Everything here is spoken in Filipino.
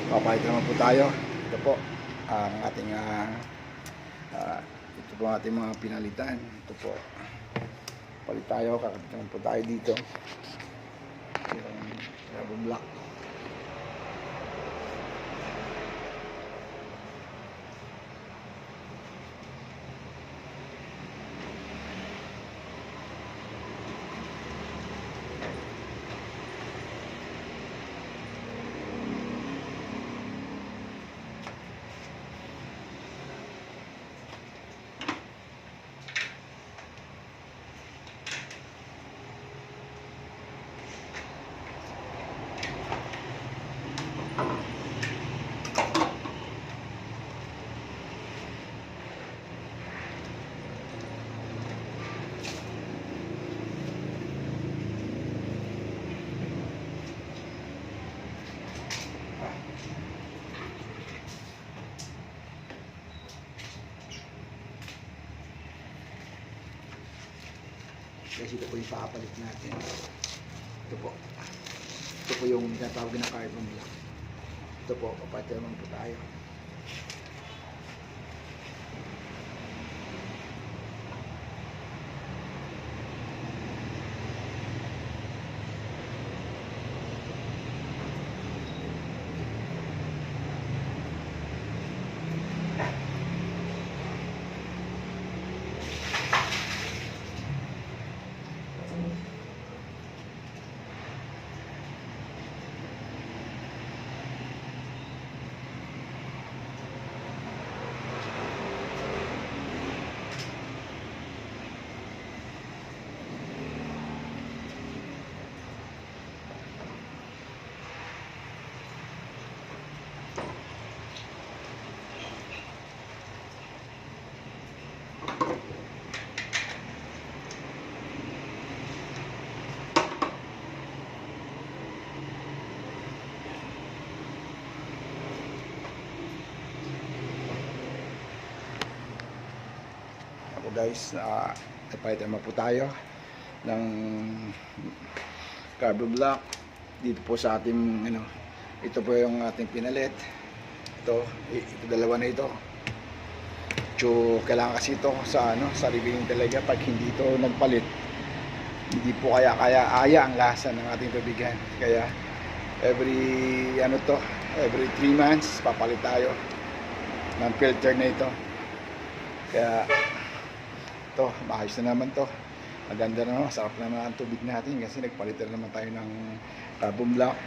Papahit naman po tayo. Ito po ang ating ito po ang ating mga pinalitan. Ito po, palit tayo, kakabit naman po tayo dito yung rubber block. Guys, ito po yung papalit natin. Ito po yung tinatawag na carbon block. Ito po, papalit naman po tayo. Guys, napalit naman po tayo ng carbon block dito po sa ating ito po yung ating pinalit. Ito dalawa na ito. So kailangan kasi ito sa sa revealing talaga. Pag hindi ito nagpalit, hindi po kaya aya ang lasa ng ating tubigan. Kaya every 3 months papalit tayo ng filter na ito. Kaya ito, maayos na naman to. Maganda na, sarap naman ang tubig natin kasi nagpalit na naman tayo ng carbon block.